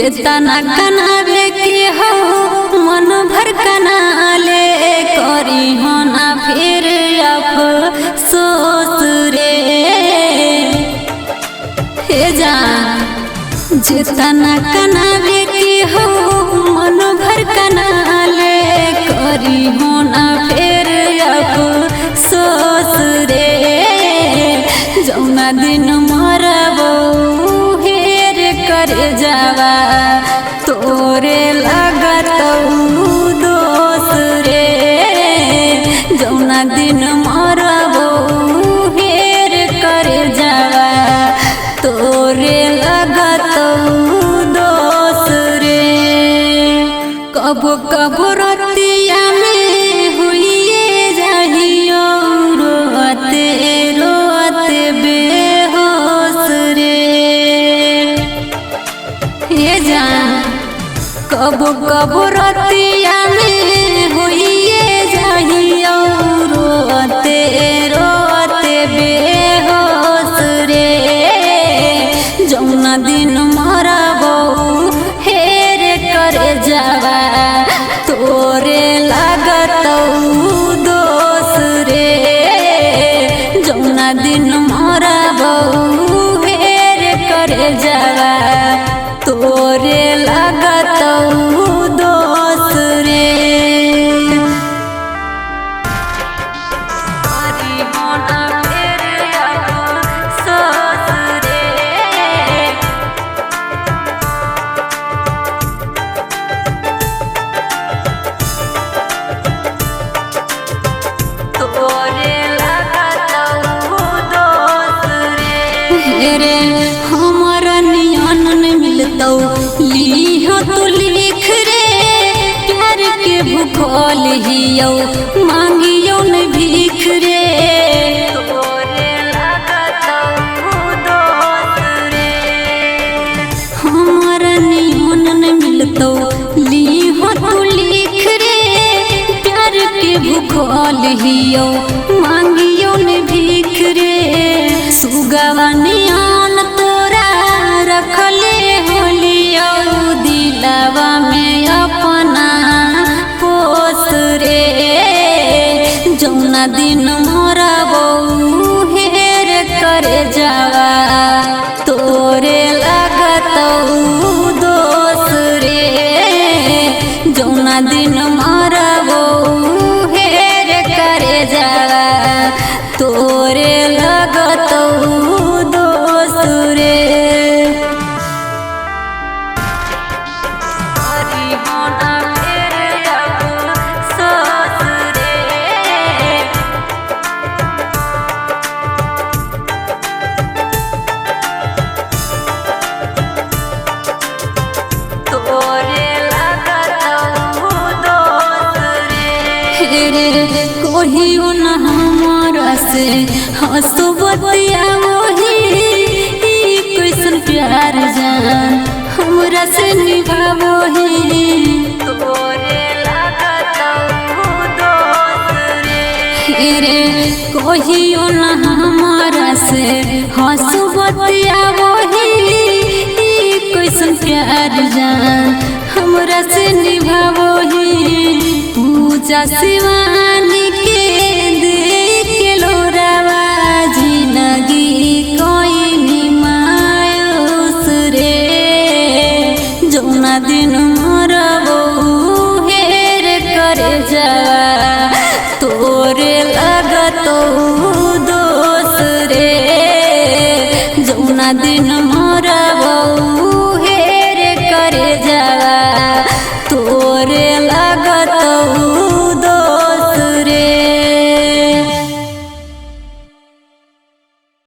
जितना कनावे के हो मन भर कनाले करी हो ना फिर अफसोस रे हे जान। जितना कनावे के हो मन भर कनाले करी हो ना फिर अफसोस रे। जौना दिन मरबो हेर कर जावा तोरे लागत दोस रे। जौना दिन मरबो हेर कर जावा तोरे लागत दोस रे। कब कब रतिया में हुई जाहियो रोते रोते बेहोश रे हे जान। कब कब रतिया में हुई जाहियो रोते रोते बेहोश रे। जौना दिन मरबो हेर कर जावा तोरे लागत दोस रे। जौना दिन मरबो हेर कर जावा तोरे लागत दोस रे। रे हमारा नियन न मिलतौ लीहो तो लिख रे। प्यार के भूखल हियो मांगियो न भीख रे। तोरे लागत दोस रे हमारा नियन न मिलतौ लीहो तो लिख रे। प्यार के भूखल हियो मांगियो न भीख रे। सुगवनियान तोरा रखले होलियो दिलवा में अपना पोस रे। जौना दिन मरबो हेर कर जावा तोरे लागत दोस रे। जौना दिन मरबो हेर कर जावा तोरे लागत दोस रे। कहियो न हमारा से हंसबतिया वही कैसन प्यार जान हमरा से निभावो ही तोरे लागत दोस रे। कहियो न हमारा से हंसबतिया वही कैसन प्यार जान हमरा से निभावो ही। पूजा शिवानी के देख के लोरावा जिंदगी कोई मायूस रे। जौना दिन मरबो हेर कर जावा तोरे लागत दोस रे। जौना दिन